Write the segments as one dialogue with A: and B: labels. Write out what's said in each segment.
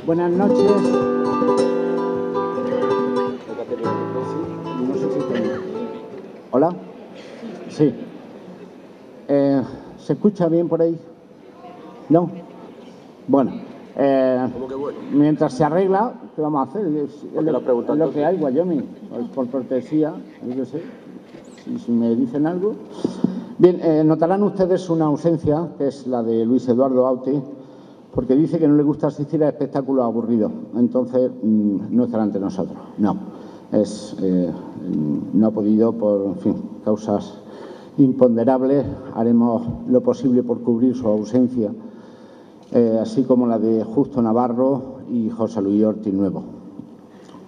A: Buenas noches. ¿Hola? Sí. ¿Se escucha bien por ahí? ¿No? Bueno. Mientras se arregla, ¿qué vamos a hacer? Es lo que hay, Wyoming. Por cortesía, yo sé. Si me dicen algo. Bien, notarán ustedes una ausencia, que es la de Luis Eduardo Aute, porque dice que no le gusta asistir a espectáculos aburridos. Entonces, no estará entre nosotros. No. No ha podido por, en fin, causas imponderables. Haremos lo posible por cubrir su ausencia, así como la de Justo Navarro y José Luis Ortiz Nuevo.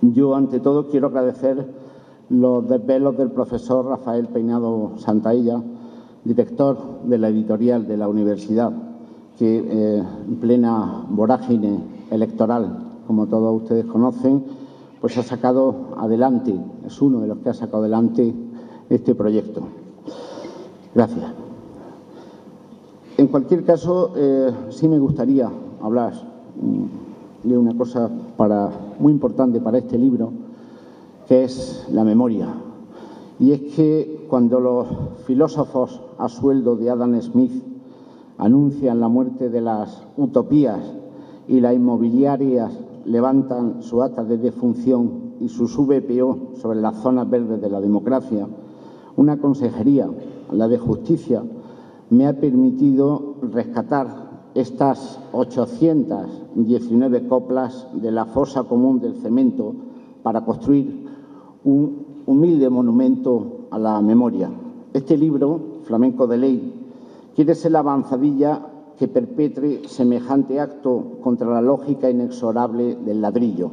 A: Yo, ante todo, quiero agradecer los desvelos del profesor Rafael Peinado Santaella, director de la editorial de la universidad, que en plena vorágine electoral, como todos ustedes conocen, pues ha sacado adelante, es uno de los que ha sacado adelante este proyecto. Gracias. En cualquier caso, sí me gustaría hablar de una cosa muy importante para este libro, que es la memoria. Y es que cuando los filósofos a sueldo de Adam Smith anuncian la muerte de las utopías y las inmobiliarias levantan su acta de defunción y sus VPO sobre las zonas verdes de la democracia, una consejería, la de Justicia, me ha permitido rescatar estas 819 coplas de la fosa común del cemento para construir un humilde monumento a la memoria. Este libro, Flamenco de Ley, quiere ser la avanzadilla que perpetre semejante acto contra la lógica inexorable del ladrillo.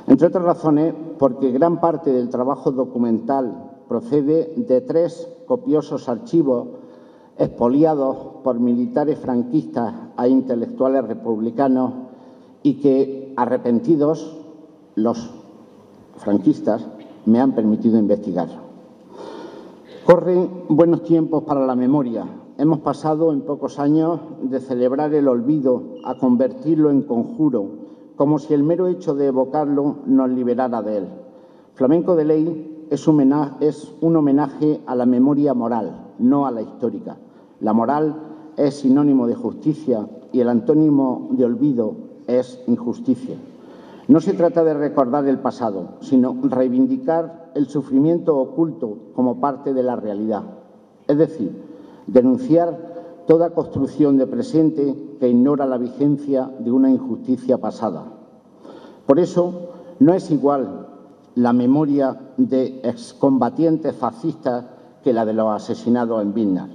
A: Entre otras razones, porque gran parte del trabajo documental procede de 3 copiosos archivos expoliados por militares franquistas a intelectuales republicanos y que, arrepentidos, los franquistas me han permitido investigar. Corren buenos tiempos para la memoria. Hemos pasado en pocos años de celebrar el olvido a convertirlo en conjuro, como si el mero hecho de evocarlo nos liberara de él. Flamenco de Ley es un homenaje a la memoria moral, no a la histórica. La moral es sinónimo de justicia y el antónimo de olvido es injusticia. No se trata de recordar el pasado, sino reivindicar el sufrimiento oculto como parte de la realidad. Es decir, denunciar toda construcción de presente que ignora la vigencia de una injusticia pasada. Por eso, no es igual la memoria de excombatientes fascistas que la de los asesinados en Vilna.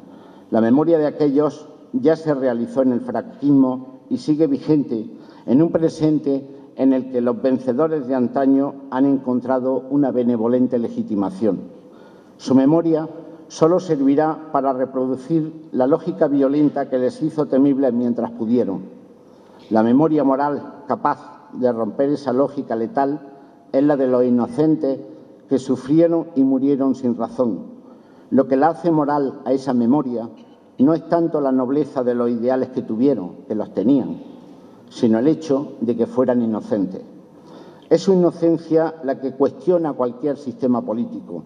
A: La memoria de aquellos ya se realizó en el franquismo y sigue vigente en un presente en el que los vencedores de antaño han encontrado una benevolente legitimación. Su memoria solo servirá para reproducir la lógica violenta que les hizo temibles mientras pudieron. La memoria moral capaz de romper esa lógica letal es la de los inocentes que sufrieron y murieron sin razón. Lo que la hace moral a esa memoria no es tanto la nobleza de los ideales que tuvieron, que los tenían, sino el hecho de que fueran inocentes. Es su inocencia la que cuestiona cualquier sistema político,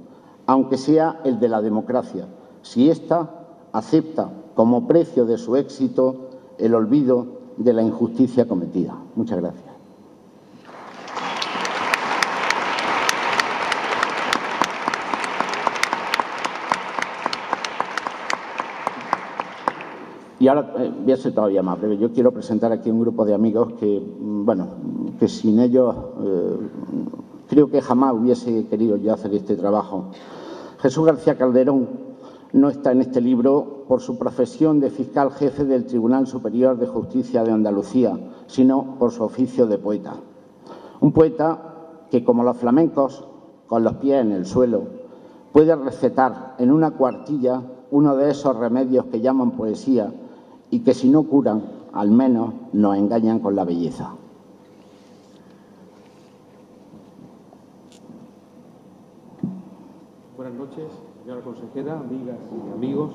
A: aunque sea el de la democracia, si ésta acepta como precio de su éxito el olvido de la injusticia cometida. Muchas gracias. Y ahora voy a ser todavía más breve. Yo quiero presentar aquí un grupo de amigos que, que sin ellos creo que jamás hubiese querido yo hacer este trabajo. Jesús García Calderón no está en este libro por su profesión de fiscal jefe del Tribunal Superior de Justicia de Andalucía, sino por su oficio de poeta. Un poeta que, como los flamencos, con los pies en el suelo, puede recetar en una cuartilla uno de esos remedios que llaman poesía y que, si no curan, al menos nos engañan con la belleza.
B: Buenas noches, señora consejera, amigas y amigos.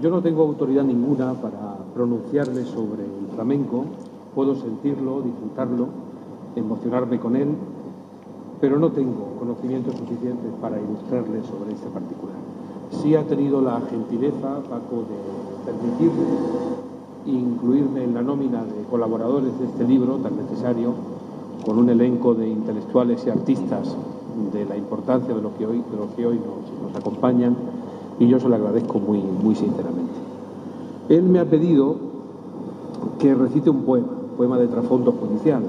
B: Yo no tengo autoridad ninguna para pronunciarme sobre el flamenco. Puedo sentirlo, disfrutarlo, emocionarme con él, pero no tengo conocimientos suficientes para ilustrarle sobre este particular. Sí ha tenido la gentileza, Paco, de permitirme incluirme en la nómina de colaboradores de este libro tan necesario, con un elenco de intelectuales y artistas de la importancia de lo que hoy nos acompañan, y yo se lo agradezco muy sinceramente. Él me ha pedido que recite un poema de trasfondo judicial.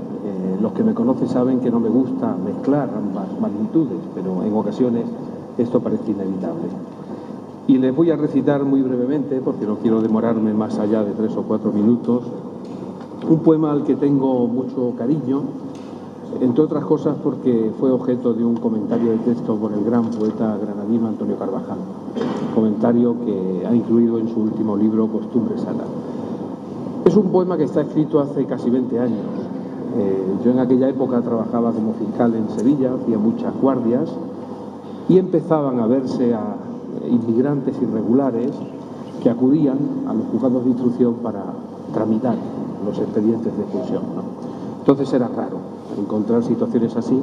B: Los que me conocen saben que no me gusta mezclar ambas magnitudes, pero en ocasiones esto parece inevitable. Y les voy a recitar muy brevemente, porque no quiero demorarme más allá de 3 o 4 minutos, un poema al que tengo mucho cariño, entre otras cosas porque fue objeto de un comentario de texto por el gran poeta granadino Antonio Carvajal, comentario que ha incluido en su último libro, Costumbre Sana. Es un poema que está escrito hace casi 20 años. Yo en aquella época trabajaba como fiscal en Sevilla, hacía muchas guardias, y empezaban a verse a inmigrantes irregulares que acudían a los juzgados de instrucción para tramitar los expedientes de expulsión, ¿no? Entonces era raro encontrar situaciones así,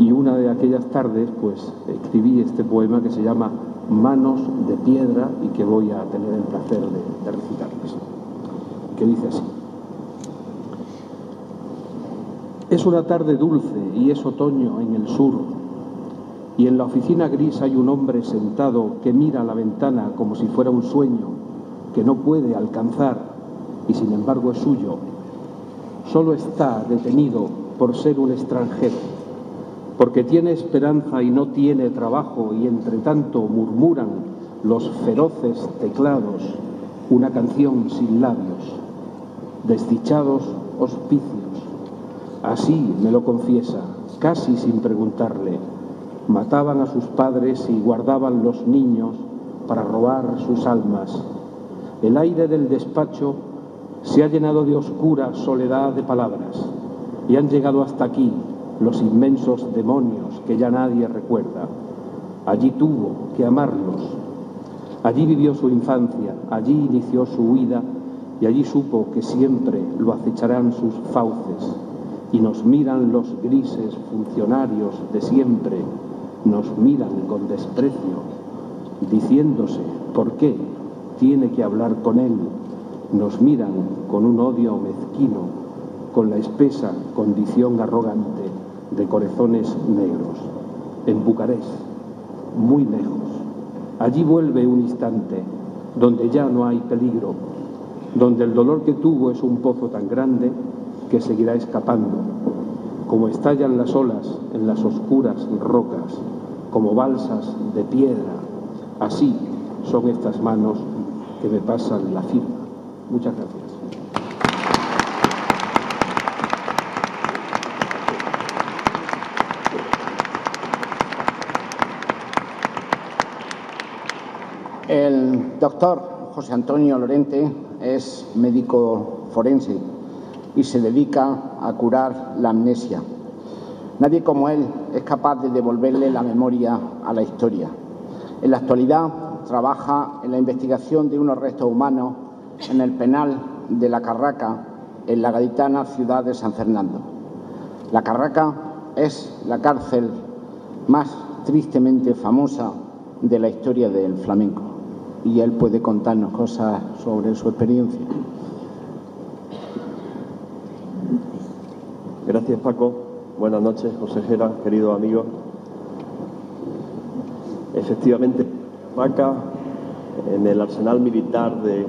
B: y una de aquellas tardes pues escribí este poema que se llama Manos de Piedra y que voy a tener el placer de recitarles, que dice así. Es una tarde dulce y es otoño en el sur, y en la oficina gris hay un hombre sentado que mira a la ventana como si fuera un sueño que no puede alcanzar y sin embargo es suyo. Solo está detenido por ser un extranjero, porque tiene esperanza y no tiene trabajo, y entre tanto murmuran los feroces teclados una canción sin labios. Desdichados hospicios, así me lo confiesa, casi sin preguntarle. Mataban a sus padres y guardaban los niños para robar sus almas. El aire del despacho se ha llenado de oscura soledad de palabras y han llegado hasta aquí los inmensos demonios que ya nadie recuerda. Allí tuvo que amarlos, allí vivió su infancia, allí inició su huida y allí supo que siempre lo acecharán sus fauces. Y nos miran los grises funcionarios de siempre, nos miran con desprecio, diciéndose por qué tiene que hablar con él. Nos miran con un odio mezquino, con la espesa condición arrogante de corazones negros. En Bucarest, muy lejos, allí vuelve un instante, donde ya no hay peligro, donde el dolor que tuvo es un pozo tan grande que seguirá escapando, como estallan las olas en las oscuras rocas, como balsas de piedra. Así son estas manos que me pasan la firma. Muchas gracias.
A: El doctor José Antonio Lorente es médico forense y se dedica a curar la amnesia. Nadie como él es capaz de devolverle la memoria a la historia. En la actualidad trabaja en la investigación de unos restos humanos en el penal de La Carraca, en la gaditana ciudad de San Fernando. La Carraca es la cárcel más tristemente famosa de la historia del flamenco, y él puede contarnos cosas sobre su experiencia.
C: Gracias, Paco. Buenas noches, consejera, queridos amigos. Efectivamente, Carraca, en el arsenal militar de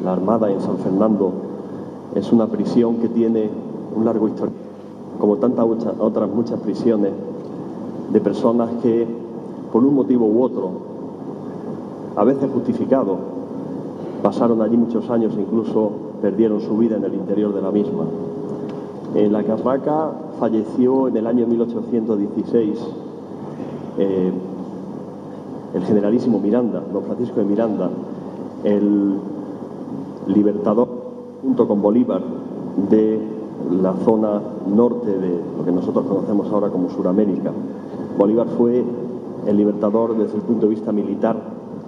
C: la Armada en San Fernando, es una prisión que tiene un largo historial, como tantas otras muchas prisiones, de personas que, por un motivo u otro, a veces justificado, pasaron allí muchos años e incluso perdieron su vida en el interior de la misma. En La Carraca falleció en el año 1816 el generalísimo Miranda, don Francisco de Miranda, el libertador, junto con Bolívar, de la zona norte de lo que nosotros conocemos ahora como Suramérica. Bolívar fue el libertador desde el punto de vista militar,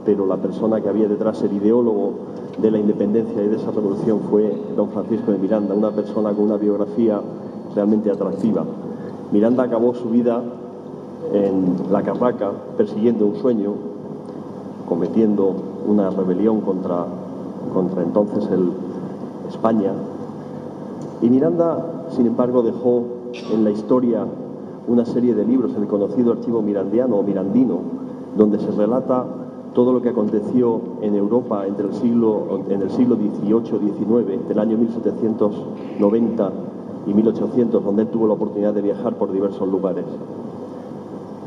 C: pero la persona que había detrás, el ideólogo de la independencia y de esa revolución, fue don Francisco de Miranda, una persona con una biografía realmente atractiva. Miranda acabó su vida en La Carraca persiguiendo un sueño, cometiendo una rebelión contra entonces España. Y Miranda, sin embargo, dejó en la historia una serie de libros, el conocido Archivo Mirandiano o Mirandino, donde se relata todo lo que aconteció en Europa en el siglo XVIII-XIX, del año 1790 y 1800, donde él tuvo la oportunidad de viajar por diversos lugares.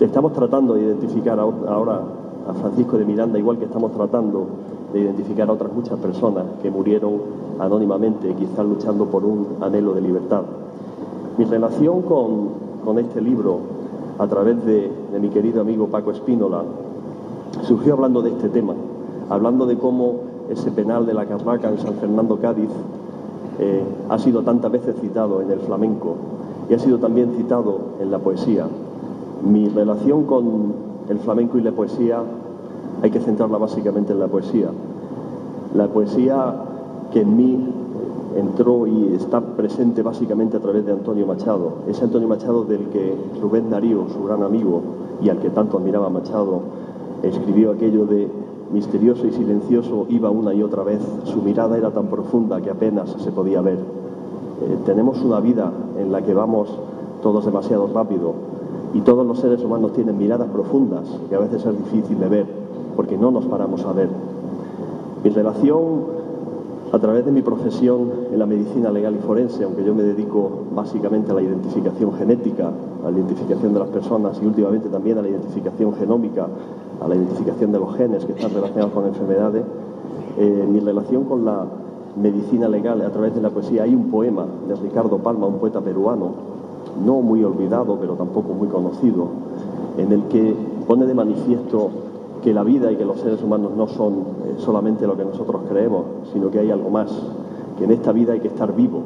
C: Estamos tratando de identificar ahora a Francisco de Miranda, igual que estamos tratando de identificar a otras muchas personas que murieron anónimamente, quizás luchando por un anhelo de libertad. Mi relación con este libro, a través de mi querido amigo Paco Espínola, surgió hablando de este tema, hablando de cómo ese penal de La Carraca en San Fernando, Cádiz, ha sido tantas veces citado en el flamenco y ha sido también citado en la poesía. Mi relación con el flamenco y la poesía hay que centrarla básicamente en la poesía. La poesía que en mí entró y está presente básicamente a través de Antonio Machado. Ese Antonio Machado del que Rubén Darío, su gran amigo, y al que tanto admiraba Machado, escribió aquello de: misterioso y silencioso iba una y otra vez, su mirada era tan profunda que apenas se podía ver. Tenemos una vida en la que vamos todos demasiado rápido y todos los seres humanos tienen miradas profundas que a veces es difícil de ver porque no nos paramos a ver. Mi relación a través de mi profesión en la medicina legal y forense, aunque yo me dedico básicamente a la identificación genética, a la identificación de las personas y últimamente también a la identificación genómica, a la identificación de los genes que están relacionados con enfermedades, mi relación con la medicina legal a través de la poesía. Hay un poema de Ricardo Palma, un poeta peruano, no muy olvidado pero tampoco muy conocido, en el que pone de manifiesto que la vida y que los seres humanos no son solamente lo que nosotros creemos, sino que hay algo más, que en esta vida hay que estar vivo,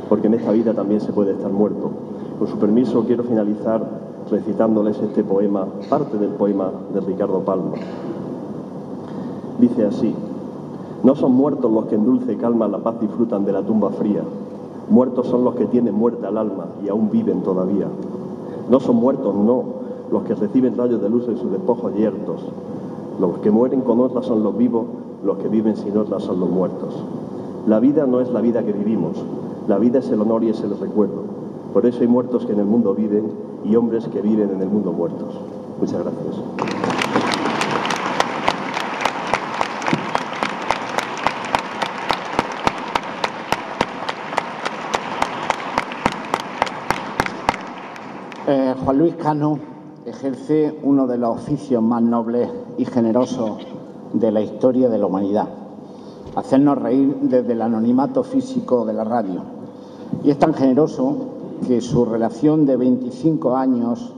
C: porque en esta vida también se puede estar muerto. Con su permiso quiero finalizar recitándoles este poema, parte del poema de Ricardo Palma. Dice así: no son muertos los que en dulce calma la paz disfrutan de la tumba fría, muertos son los que tienen muerta el alma y aún viven todavía. No son muertos, no, los que reciben rayos de luz en sus despojos yertos. Los que mueren con honra son los vivos, los que viven sin honra son los muertos. La vida no es la vida que vivimos, la vida es el honor y es el recuerdo. Por eso hay muertos que en el mundo viven y hombres que viven en el mundo muertos. Muchas gracias.
A: Juan Luis Cano ejerce uno de los oficios más nobles y generosos de la historia de la humanidad: hacernos reír desde el anonimato físico de la radio. Y es tan generoso que su relación de 25 años,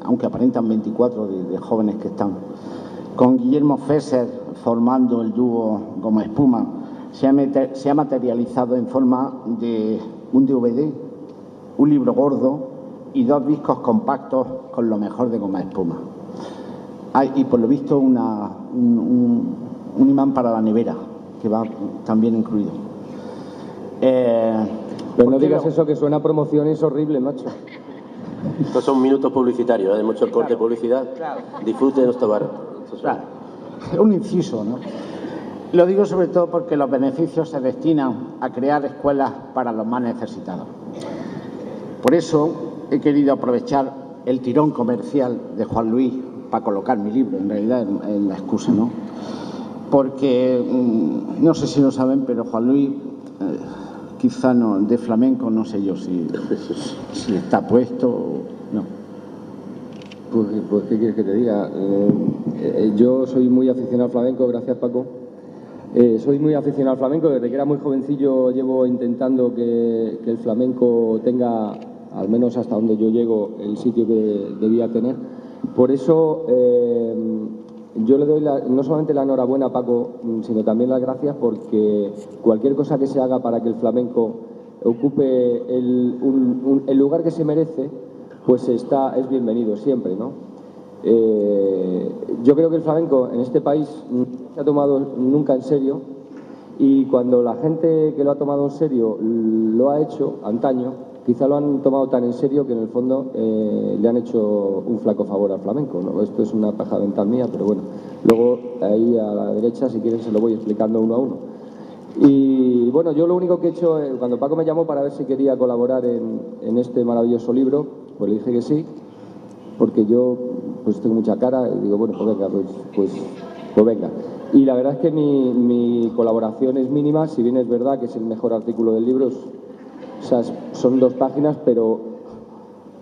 A: aunque aparentan 24 de jóvenes que están, con Guillermo Fesser formando el dúo Goma Espuma, se ha materializado en forma de un DVD, un libro gordo y 2 discos compactos con lo mejor de Goma Espuma. Y por lo visto un imán para la nevera, que va también incluido.
D: Pero no digas eso, que suena a promoción y es horrible, macho.
E: Estos son minutos publicitarios, hay mucho corte de publicidad.
A: Claro.
E: Disfrute de nuestro bar.
A: Claro, un inciso, ¿no? Lo digo sobre todo porque los beneficios se destinan a crear escuelas para los más necesitados. Por eso he querido aprovechar el tirón comercial de Juan Luis para colocar mi libro, en realidad es la excusa, ¿no? Porque, no sé si lo saben, pero Juan Luis, quizá no, de flamenco no sé yo si está puesto o no.
D: Pues ¿qué quieres que te diga? Yo soy muy aficionado al flamenco, gracias Paco. Soy muy aficionado al flamenco, desde que era muy jovencillo llevo intentando que el flamenco tenga, al menos hasta donde yo llego, el sitio que debía tener. Por eso yo le doy no solamente la enhorabuena a Paco, sino también las gracias, porque cualquier cosa que se haga para que el flamenco ocupe el lugar que se merece, pues es bienvenido siempre, ¿no? Yo creo que el flamenco en este país no se ha tomado nunca en serio, y cuando la gente que lo ha tomado en serio lo ha hecho antaño, quizá lo han tomado tan en serio que en el fondo le han hecho un flaco favor al flamenco, ¿no? Esto es una paja mental mía, pero bueno, luego ahí a la derecha, si quieren, se lo voy explicando uno a uno. Y bueno, yo lo único que he hecho, cuando Paco me llamó para ver si quería colaborar en este maravilloso libro, pues le dije que sí, porque yo pues tengo mucha cara, y digo, bueno, pues venga, pues venga. Y la verdad es que mi colaboración es mínima, si bien es verdad que es el mejor artículo del libro. O sea, son 2 páginas, pero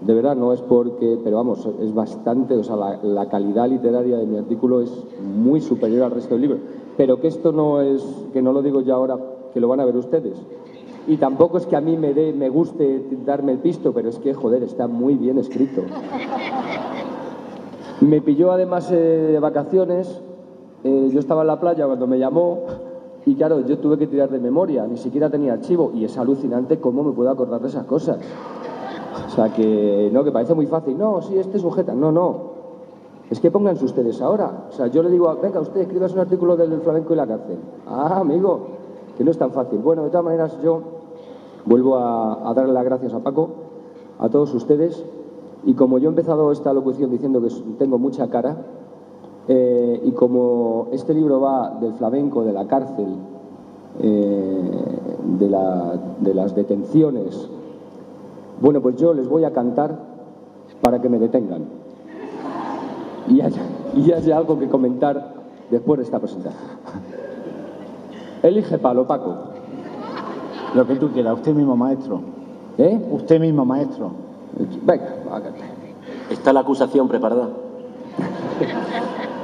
D: de verdad no es porque, pero vamos, es bastante, o sea, la calidad literaria de mi artículo es muy superior al resto del libro. Pero que esto no es, que no lo digo ya ahora, que lo van a ver ustedes. Y tampoco es que a mí me guste darme el pisto, pero es que, joder, está muy bien escrito. Me pilló además de vacaciones, yo estaba en la playa cuando me llamó. Y claro, yo tuve que tirar de memoria, ni siquiera tenía archivo, y es alucinante cómo me puedo acordar de esas cosas. O sea, que no, que parece muy fácil. No, sí, sujeta. No. Es que pónganse ustedes ahora. O sea, yo le digo, venga, usted escribas un artículo del flamenco y la cárcel. Ah, amigo, que no es tan fácil. Bueno, de todas maneras, yo vuelvo a darle las gracias a Paco, a todos ustedes, y como yo he empezado esta locución diciendo que tengo mucha cara, y como este libro va del flamenco, de la cárcel, de las detenciones, bueno, pues yo les voy a cantar para que me detengan y haya algo que comentar después de esta presentación. Elige palo, Paco.
A: Lo que tú quieras, usted mismo, maestro. Usted mismo, maestro.
D: Venga, hágate.
E: ¿Está la acusación preparada?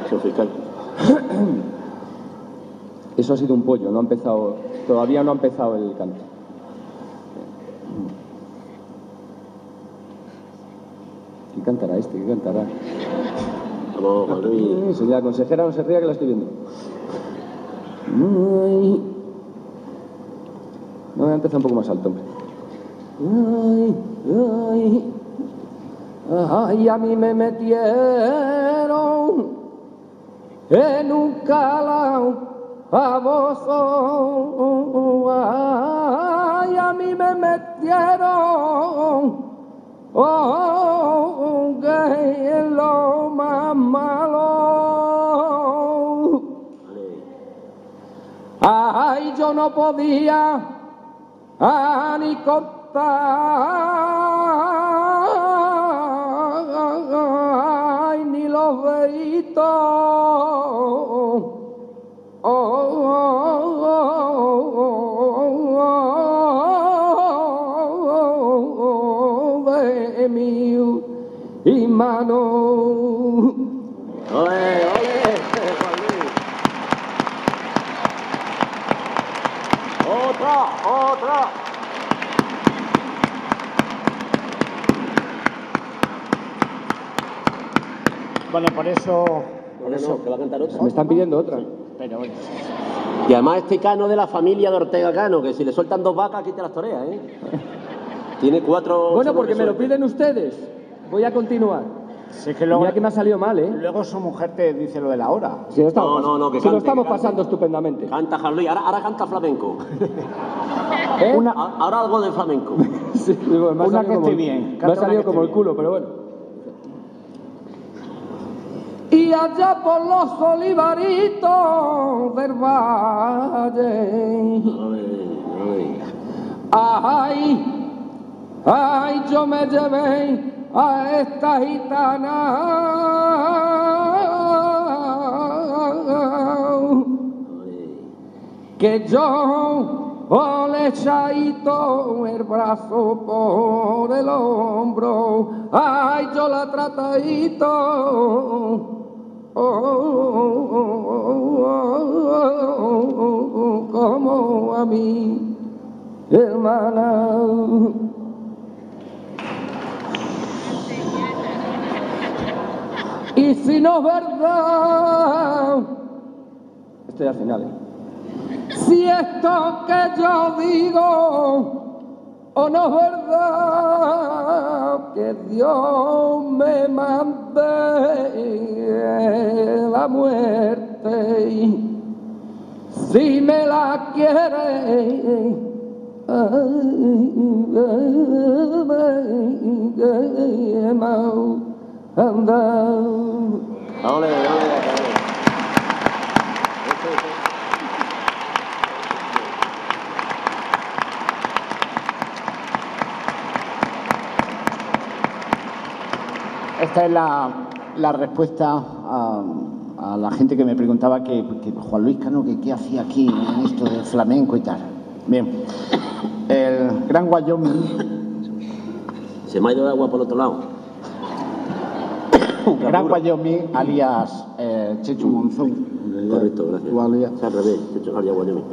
E: Señor fiscal.
D: Eso ha sido un pollo, no ha empezado, todavía no ha empezado el canto. ¿Qué cantará este? ¿Qué cantará?
E: Vamos, Juan Luis.
D: Señora consejera, no se ría que la estoy viendo. Ay. No, voy a empezar un poco más alto, hombre. Ay, a mí me metieron en un calao baboso, ay, a mí me metieron, que es lo más malo. Ay, yo no podía ni contar, ni los veitos. De mi y mano.
E: ¡Ole, ole! ¡Otra!
A: Bueno, por eso
E: que va a cantar otra.
D: Me están pidiendo otra.
A: pero bueno.
E: Y además este Cano de la familia de Ortega Cano, que si le sueltan 2 vacas, aquí te las toreas, ¿eh? Tiene 4...
D: Bueno, porque me lo piden ustedes. Voy a continuar.
A: Si es que luego,
D: Mira que me ha salido mal, ¿eh?
A: luego su mujer te dice lo de la hora.
D: Si lo estamos,
E: No, que
D: si lo
E: cante,
D: estamos
E: que cante.
D: pasando estupendamente.
E: Canta Juan Luis, ahora canta flamenco.
D: ¿Eh?
E: Ahora algo de flamenco.
D: Sí, bueno, me ha
A: Una
D: salido
A: que
D: como
A: esté
D: el-
A: bien,
D: Me ha
A: canta una
D: salido
A: que
D: como el
A: esté
D: culo, pero bueno. Y allá por los olivaritos del valle, ay, yo me llevé a esta gitana, que yo le echaito el brazo por el hombro, ay, yo la tratadito. Como a mi hermana. Y si no es verdad, estoy al final, ¿eh? Si esto que yo digo o no es verdad, que Dios me mande la muerte, si me la quiere,
E: ¡Ole, ole!
A: Esta es la respuesta a la gente que me preguntaba que Juan Luis Cano, que qué hacía aquí en esto del flamenco y tal. Bien, el Gran Wyoming...
E: Se me ha ido el agua por el otro lado.
A: Gran Wyoming, alias Chechu Monzón.
E: Correcto, gracias.
A: Tú, alias...
E: Es al revés, Chechu alias Wyoming.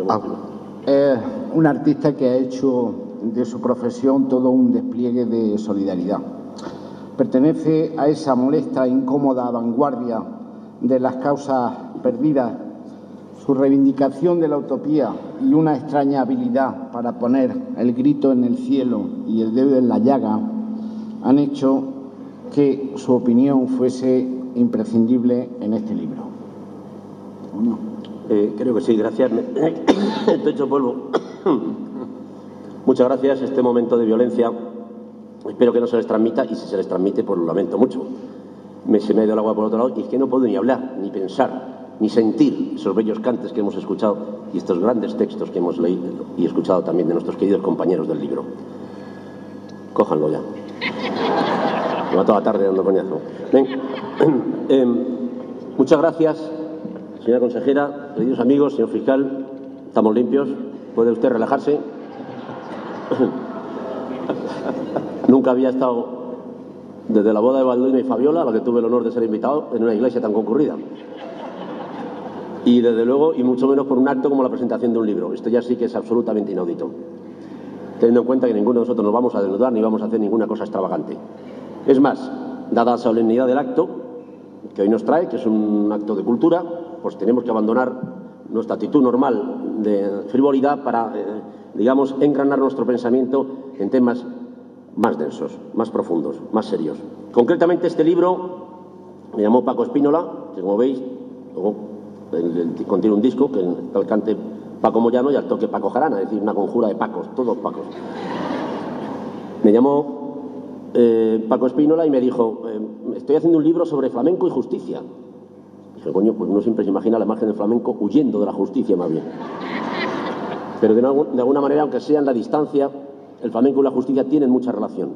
A: Un artista que ha hecho de su profesión todo un despliegue de solidaridad. Pertenece a esa molesta e incómoda vanguardia de las causas perdidas. Su reivindicación de la utopía y una extraña habilidad para poner el grito en el cielo y el dedo en la llaga han hecho que su opinión fuese imprescindible en este libro. ¿O no?
E: Creo que sí, gracias. Estoy hecho polvo. Muchas gracias. Este momento de violencia, espero que no se les transmita, y si se les transmite, pues lo lamento mucho. Se me ha ido el agua por otro lado y es que no puedo ni hablar, ni pensar, ni sentir esos bellos cantes que hemos escuchado y estos grandes textos que hemos leído y escuchado también de nuestros queridos compañeros del libro. Cójanlo ya. Lleva toda la tarde dando coñazo. Muchas gracias, señora consejera, queridos amigos, señor fiscal. Estamos limpios. ¿Puede usted relajarse? Nunca había estado desde la boda de Balduino y Fabiola, a la que tuve el honor de ser invitado, en una iglesia tan concurrida. Y desde luego, y mucho menos por un acto como la presentación de un libro. Esto ya sí que es absolutamente inaudito. Teniendo en cuenta que ninguno de nosotros nos vamos a desnudar ni vamos a hacer ninguna cosa extravagante. Es más, dada la solemnidad del acto que hoy nos trae, que es un acto de cultura, pues tenemos que abandonar nuestra actitud normal de frivolidad para, digamos, engranar nuestro pensamiento en temas más densos, más profundos, más serios. Concretamente, este libro me llamó Paco Espínola, que como veis, contiene un disco que al cante Paco Moyano y al toque Paco Jarana, es decir, una conjura de Pacos, todos Pacos. Me llamó Paco Espínola y me dijo, estoy haciendo un libro sobre flamenco y justicia. Dije, coño, pues uno siempre se imagina la imagen del flamenco huyendo de la justicia, más bien. Pero de alguna manera, aunque sea en la distancia, el flamenco y la justicia tienen mucha relación.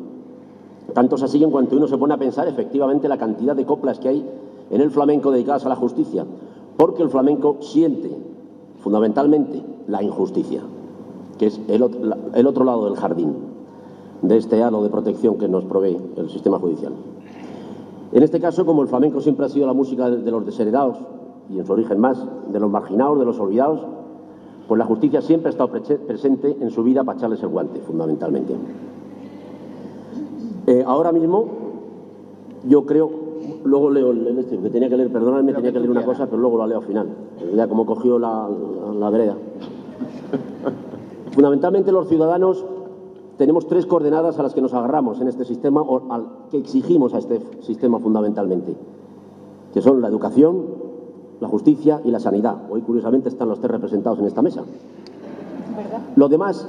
E: Tanto es así que en cuanto uno se pone a pensar, efectivamente, la cantidad de coplas que hay en el flamenco dedicadas a la justicia, porque el flamenco siente, fundamentalmente, la injusticia, que es el otro lado del jardín, de este halo de protección que nos provee el sistema judicial. En este caso, como el flamenco siempre ha sido la música de los desheredados, y en su origen más, de los marginados, de los olvidados, pues la justicia siempre ha estado presente en su vida para echarles el guante, fundamentalmente. Ahora mismo, yo creo, luego leo el que tenía que leer, perdonadme, tenía que leer una cosa, pero luego lo leo al final, ya como cogió la vereda. Fundamentalmente los ciudadanos tenemos tres coordenadas a las que nos agarramos en este sistema, o al que exigimos a este sistema fundamentalmente, que son la educación, la justicia y la sanidad. Hoy, curiosamente, están los tres representados en esta mesa. ¿Verdad? Lo demás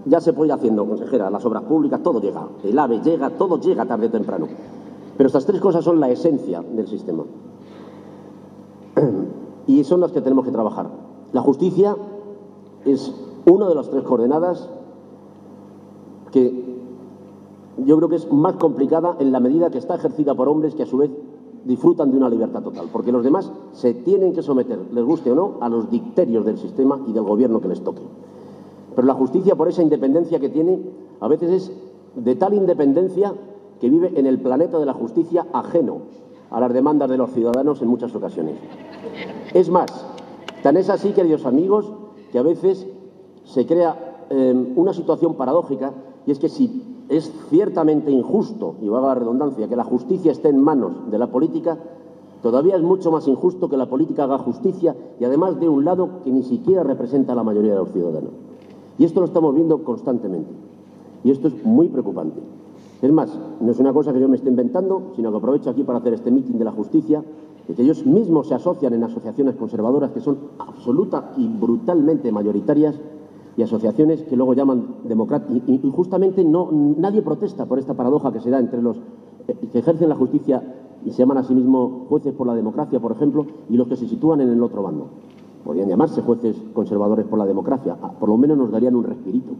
E: ya se puede ir haciendo, consejera, las obras públicas, todo llega. El AVE llega, todo llega tarde o temprano. Pero estas tres cosas son la esencia del sistema. Y son las que tenemos que trabajar. La justicia es una de las tres coordenadas que yo creo que es más complicada en la medida que está ejercida por hombres que a su vez disfrutan de una libertad total, porque los demás se tienen que someter, les guste o no, a los dicterios del sistema y del gobierno que les toque. Pero la justicia, por esa independencia que tiene, a veces es de tal independencia que vive en el planeta de la justicia ajeno a las demandas de los ciudadanos en muchas ocasiones. Es más, tan es así, queridos amigos, que a veces se crea una situación paradójica, y es que si es ciertamente injusto, y valga la redundancia, que la justicia esté en manos de la política, todavía es mucho más injusto que la política haga justicia, y además de un lado que ni siquiera representa a la mayoría de los ciudadanos. Y esto lo estamos viendo constantemente. Y esto es muy preocupante. Es más, no es una cosa que yo me esté inventando, sino que aprovecho aquí para hacer este mitin de la justicia, de que ellos mismos se asocian en asociaciones conservadoras que son absoluta y brutalmente mayoritarias y asociaciones que luego llaman democráticas. Y justamente nadie protesta por esta paradoja que se da entre los que ejercen la justicia y se llaman a sí mismos jueces por la democracia, por ejemplo, y los que se sitúan en el otro bando. Podrían llamarse jueces conservadores por la democracia, por lo menos nos darían un respirito.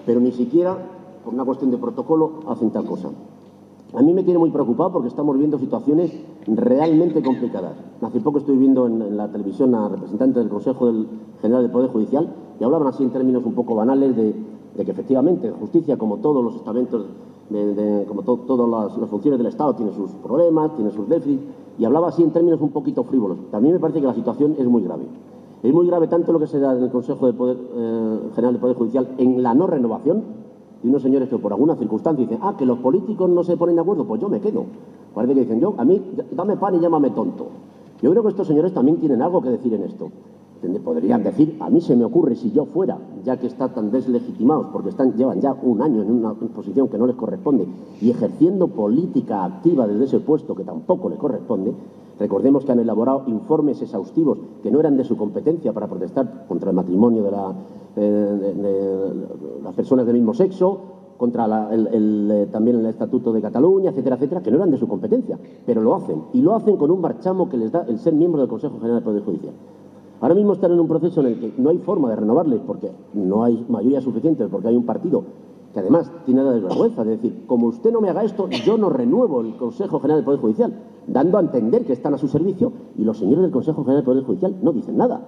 E: Pero ni siquiera, por una cuestión de protocolo, hacen tal cosa. A mí me tiene muy preocupado porque estamos viendo situaciones realmente complicadas. Hace poco estoy viendo en la televisión a representantes del Consejo General del Poder Judicial y hablaban así en términos un poco banales de que efectivamente justicia, como todos los estamentos, como todas las funciones del Estado, tiene sus problemas, tiene sus déficits, y hablaba así en términos un poquito frívolos. También me parece que la situación es muy grave. Es muy grave tanto lo que se da en el Consejo General del Poder Judicial en la no renovación, y unos señores que por alguna circunstancia dicen, que los políticos no se ponen de acuerdo, pues yo me quedo. Parece que dicen, a mí, dame pan y llámame tonto. Yo creo que estos señores también tienen algo que decir en esto. Podrían decir, a mí se me ocurre si yo fuera, ya que están tan deslegitimados, porque llevan ya un año en una posición que no les corresponde y ejerciendo política activa desde ese puesto que tampoco le corresponde. Recordemos que han elaborado informes exhaustivos que no eran de su competencia para protestar contra el matrimonio de las personas del mismo sexo, contra también el Estatuto de Cataluña, etcétera, etcétera, que no eran de su competencia, pero lo hacen. Y lo hacen con un marchamo que les da el ser miembro del Consejo General del Poder Judicial. Ahora mismo están en un proceso en el que no hay forma de renovarles porque no hay mayoría suficiente, porque hay un partido que además tiene la desvergüenza de decir, como usted no me haga esto, yo no renuevo el Consejo General del Poder Judicial, dando a entender que están a su servicio, y los señores del Consejo General del Poder Judicial no dicen nada.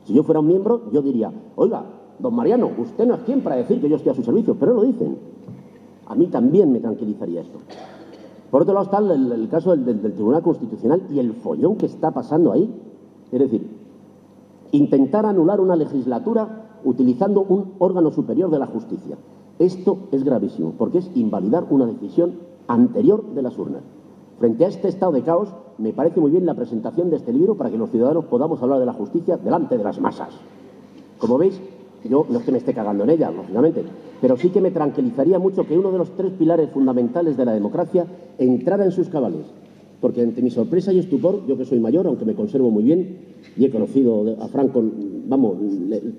E: Si yo fuera un miembro, yo diría, oiga, don Mariano, usted no es quien para decir que yo estoy a su servicio, pero no lo dicen. A mí también me tranquilizaría esto. Por otro lado está el caso del Tribunal Constitucional y el follón que está pasando ahí. Es decir, intentar anular una legislatura utilizando un órgano superior de la justicia. Esto es gravísimo, porque es invalidar una decisión anterior de las urnas. Frente a este estado de caos, me parece muy bien la presentación de este libro para que los ciudadanos podamos hablar de la justicia delante de las masas. Como veis, yo no es que me esté cagando en ella, lógicamente, pero sí que me tranquilizaría mucho que uno de los 3 pilares fundamentales de la democracia entrara en sus cabales. Porque ante mi sorpresa y estupor, yo que soy mayor, aunque me conservo muy bien, y he conocido a Franco, vamos,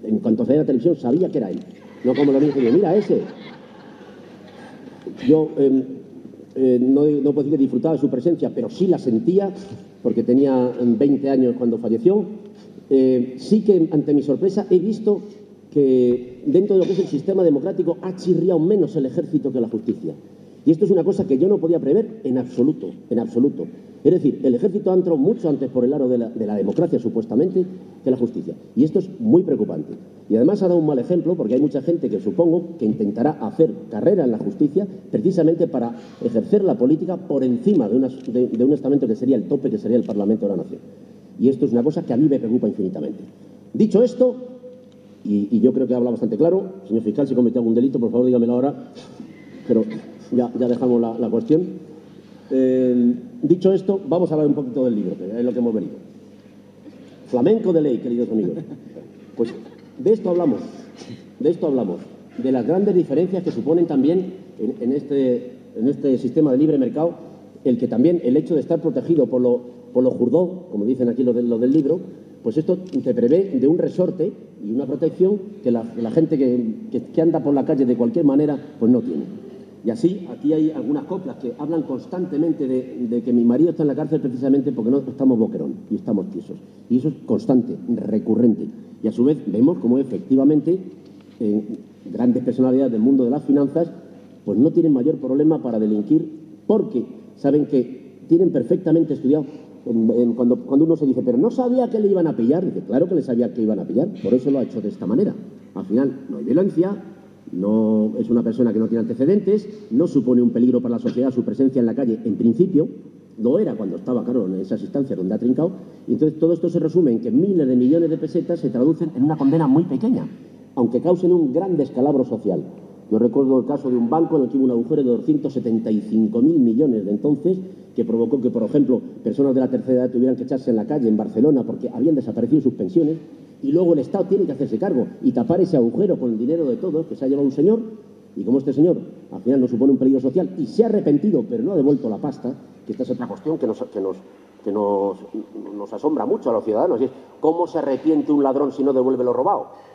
E: en cuanto salía a la televisión sabía que era él. No como lo dije yo, mira ese. Yo no puedo decir que disfrutaba de su presencia, pero sí la sentía, porque tenía 20 años cuando falleció. Sí que ante mi sorpresa he visto que dentro de lo que es el sistema democrático ha chirriado menos el ejército que la justicia. Y esto es una cosa que yo no podía prever en absoluto, en absoluto. Es decir, el ejército ha entrado mucho antes por el aro de la democracia, supuestamente, que la justicia. Y esto es muy preocupante. Y además ha dado un mal ejemplo, porque hay mucha gente que supongo que intentará hacer carrera en la justicia precisamente para ejercer la política por encima de un estamento que sería el tope, que sería el Parlamento de la Nación. Y esto es una cosa que a mí me preocupa infinitamente. Dicho esto, y yo creo que habla bastante claro, señor fiscal, si cometió algún delito, por favor dígamelo ahora, pero ya dejamos la cuestión. Dicho esto, vamos a hablar un poquito del libro, que es lo que hemos venido. Flamenco de ley, queridos amigos. Pues de esto hablamos, de las grandes diferencias que suponen también en este sistema de libre mercado, el hecho de estar protegido por lo jurdó, como dicen aquí los del libro, pues esto te prevé de un resorte y una protección que la gente que anda por la calle de cualquier manera, pues no tiene. Y así, aquí hay algunas coplas que hablan constantemente de que mi marido está en la cárcel precisamente porque no estamos boquerón y estamos tiesos. Y eso es constante, recurrente. Y a su vez vemos cómo efectivamente grandes personalidades del mundo de las finanzas pues no tienen mayor problema para delinquir porque saben que tienen perfectamente estudiado. Cuando uno se dice, pero no sabía que le iban a pillar, dice, claro que le sabía que iban a pillar, por eso lo ha hecho de esta manera. Al final no hay violencia, no es una persona que no tiene antecedentes, no supone un peligro para la sociedad su presencia en la calle, en principio, lo era cuando estaba, claro, en esas instancias donde ha trincado, y entonces todo esto se resume en que miles de millones de pesetas se traducen en una condena muy pequeña, aunque causen un gran descalabro social. Yo recuerdo el caso de un banco en el que hubo un agujero de 275.000 millones de entonces, que provocó que, por ejemplo, personas de la tercera edad tuvieran que echarse en la calle en Barcelona porque habían desaparecido sus pensiones, y luego el Estado tiene que hacerse cargo y tapar ese agujero con el dinero de todos que se ha llevado un señor Y como este señor al final nos supone un peligro social y se ha arrepentido pero no ha devuelto la pasta, que esta es otra cuestión que nos asombra mucho a los ciudadanos, y es ¿cómo se arrepiente un ladrón si no devuelve lo robado?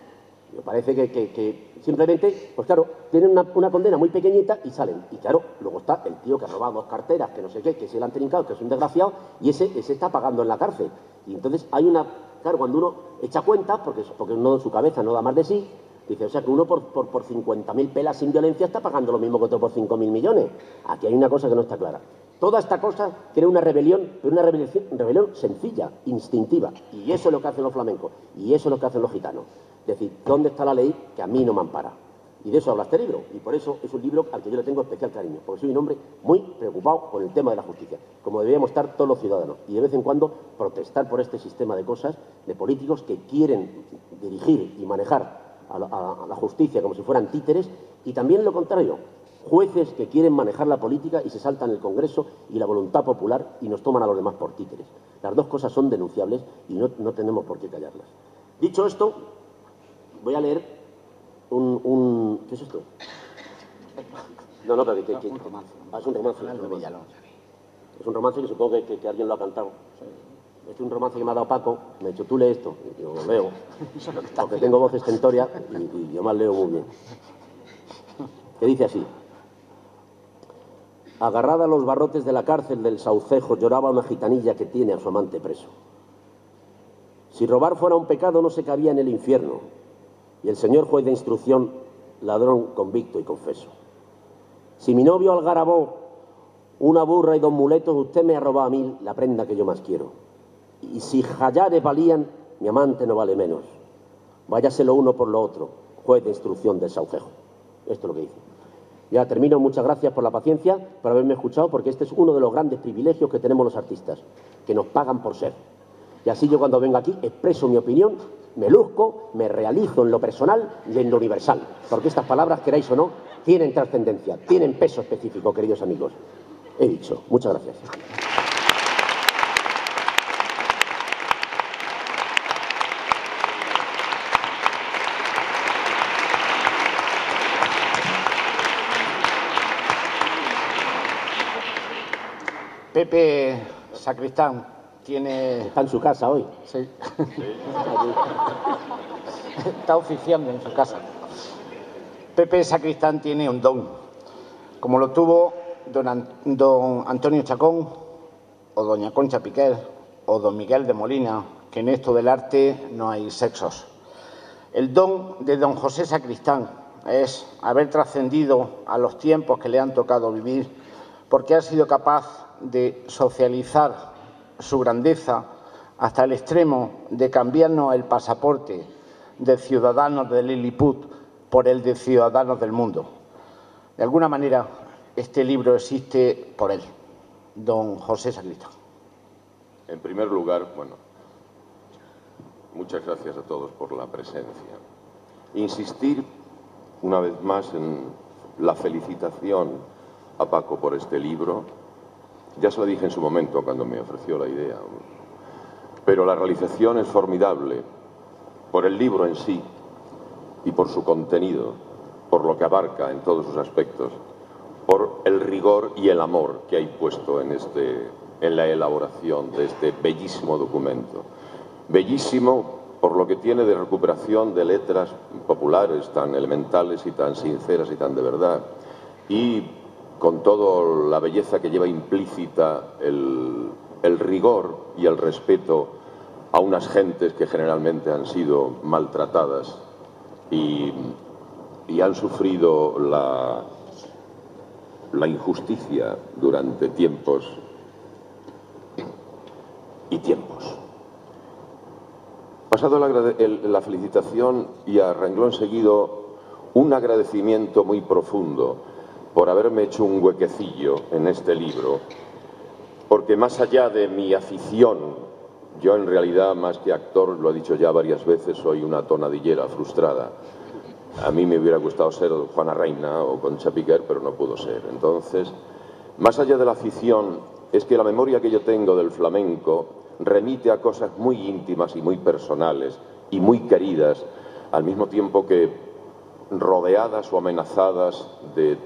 E: Me parece que simplemente, pues claro, tienen una condena muy pequeñita y salen. Y claro, luego está el tío que ha robado 2 carteras, que no sé qué, que se le han trincado, que es un desgraciado, y ese está pagando en la cárcel. Y entonces hay una... Claro, cuando uno echa cuenta, porque uno en su cabeza no da más de sí, dice, o sea, que uno por 50.000 pelas sin violencia está pagando lo mismo que otro por 5.000 millones. Aquí hay una cosa que no está clara. Toda esta cosa crea una rebelión, pero una rebelión sencilla, instintiva. Y eso es lo que hacen los flamencos, y eso es lo que hacen los gitanos. Es decir, ¿dónde está la ley que a mí no me ampara? Y de eso habla este libro, y por eso es un libro al que yo le tengo especial cariño, porque soy un hombre muy preocupado con el tema de la justicia, como deberíamos estar todos los ciudadanos, y de vez en cuando protestar por este sistema de cosas, de políticos que quieren dirigir y manejar a la justicia como si fueran títeres, y también lo contrario, jueces que quieren manejar la política y se saltan el Congreso y la voluntad popular y nos toman a los demás por títeres. Las dos cosas son denunciables y no tenemos por qué callarlas. Dicho esto, voy a leer ¿qué es esto? No, pero ¿qué? Un romance. Es un romance. Es un romance que supongo que alguien lo ha cantado. Este es un romance que me ha dado Paco. Me ha dicho, tú lee esto. Y yo lo leo. Porque tengo voz estentoria y yo más leo muy bien. Que dice así. Agarrada a los barrotes de la cárcel del Saucejo lloraba una gitanilla que tiene a su amante preso. Si robar fuera un pecado no se cabía en el infierno. Y el señor juez de instrucción, ladrón convicto y confeso. Si mi novio algarabó una burra y 2 muletos, usted me ha robado a mí la prenda que yo más quiero. Y si jayares valían, mi amante no vale menos. Váyase lo uno por lo otro, juez de instrucción del Saucejo. Esto es lo que dice. Ya termino, muchas gracias por la paciencia, por haberme escuchado, porque este es uno de los grandes privilegios que tenemos los artistas, que nos pagan por ser. Y así yo cuando vengo aquí expreso mi opinión, me luzco, me realizo en lo personal y en lo universal. Porque estas palabras, queráis o no, tienen trascendencia, tienen peso específico, queridos amigos. He dicho. Muchas gracias.
A: Pepe Sacristán tiene...
E: Está en su casa hoy.
A: Sí. Está oficiando en su casa. Pepe Sacristán tiene un don, como lo tuvo don Antonio Chacón, o doña Concha Piquer, o don Miguel de Molina, que en esto del arte no hay sexos. El don de don José Sacristán es haber trascendido a los tiempos que le han tocado vivir, porque ha sido capaz de socializar su grandeza hasta el extremo de cambiarnos el pasaporte de ciudadanos de Lilliput por el de ciudadanos del mundo. De alguna manera, este libro existe por él, don José Sacristán.
F: En primer lugar, muchas gracias a todos por la presencia. Insistir una vez más en la felicitación a Paco por este libro. Ya se lo dije en su momento cuando me ofreció la idea, pero la realización es formidable por el libro en sí y por su contenido, por lo que abarca en todos sus aspectos, por el rigor y el amor que hay puesto en la elaboración de este bellísimo documento. Bellísimo por lo que tiene de recuperación de letras populares tan elementales y tan sinceras y tan de verdad, y con toda la belleza que lleva implícita el rigor y el respeto a unas gentes que generalmente han sido maltratadas y han sufrido la injusticia durante tiempos y tiempos. Pasado la felicitación y a renglón seguido, un agradecimiento muy profundo por haberme hecho un huequecillo en este libro, porque más allá de mi afición, yo en realidad más que actor, lo he dicho ya varias veces, soy una tonadillera frustrada. A mí me hubiera gustado ser Juana Reina o Concha Piquer, pero no pudo ser. Entonces, más allá de la afición, es que la memoria que yo tengo del flamenco remite a cosas muy íntimas y muy personales y muy queridas, al mismo tiempo que rodeadas o amenazadas de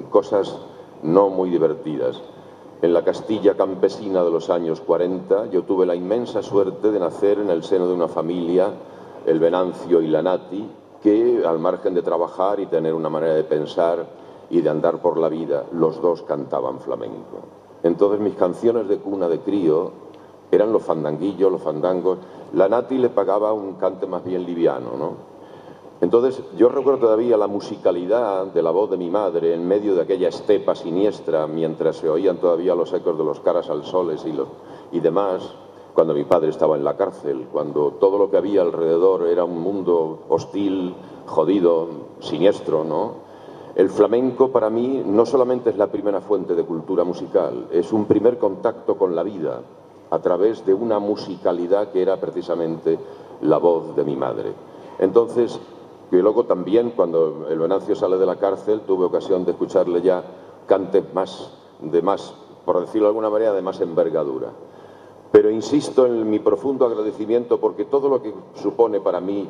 F: cosas no muy divertidas. En la Castilla campesina de los años 40 yo tuve la inmensa suerte de nacer en el seno de una familia, el Venancio y la Nati, que al margen de trabajar y tener una manera de pensar y de andar por la vida, los dos cantaban flamenco. Entonces mis canciones de cuna de crío eran los fandanguillos, los fandangos. La Nati le pagaba un cante más bien liviano, ¿no? Entonces yo recuerdo todavía la musicalidad de la voz de mi madre en medio de aquella estepa siniestra, mientras se oían todavía los ecos de los Caras al Soles y demás, cuando mi padre estaba en la cárcel, cuando todo lo que había alrededor era un mundo hostil, jodido, siniestro, ¿no? El flamenco para mí no solamente es la primera fuente de cultura musical, es un primer contacto con la vida a través de una musicalidad que era precisamente la voz de mi madre. Entonces, y luego también cuando el Venancio sale de la cárcel tuve ocasión de escucharle ya cantes de más, por decirlo de alguna manera, de más envergadura. Pero insisto en mi profundo agradecimiento porque todo lo que supone para mí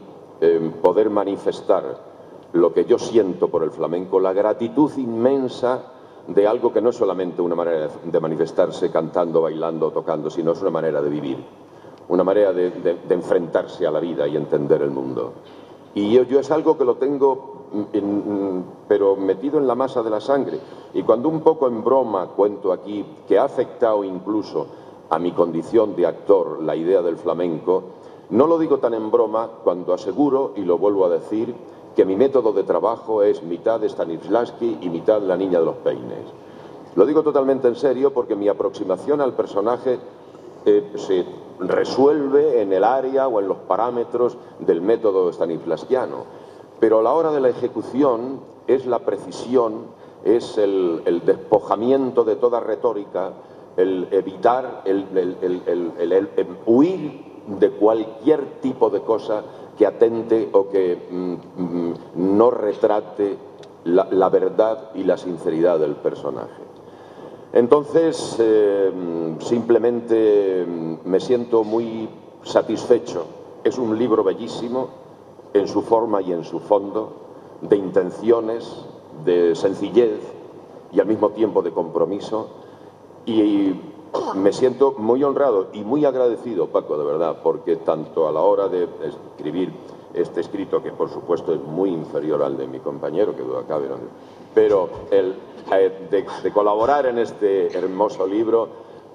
F: poder manifestar lo que yo siento por el flamenco, la gratitud inmensa de algo que no es solamente una manera de manifestarse cantando, bailando, tocando, sino es una manera de vivir, una manera de enfrentarse a la vida y entender el mundo. Y yo es algo que lo tengo, pero metido en la masa de la sangre. Y cuando un poco en broma cuento aquí que ha afectado incluso a mi condición de actor la idea del flamenco, no lo digo tan en broma cuando aseguro, y lo vuelvo a decir, que mi método de trabajo es mitad de Stanislavski y mitad La Niña de los Peines. Lo digo totalmente en serio porque mi aproximación al personaje se resuelve en el área o en los parámetros del método stanislavskiano, pero a la hora de la ejecución es la precisión, es el despojamiento de toda retórica, el evitar, el huir de cualquier tipo de cosa que atente o que no retrate la verdad y la sinceridad del personaje. Entonces, simplemente me siento muy satisfecho. Es un libro bellísimo en su forma y en su fondo, de intenciones, de sencillez y al mismo tiempo de compromiso. Y me siento muy honrado y muy agradecido, Paco, de verdad, porque tanto a la hora de escribir este escrito, que por supuesto es muy inferior al de mi compañero, que duda cabe, ¿no? Pero de colaborar en este hermoso libro,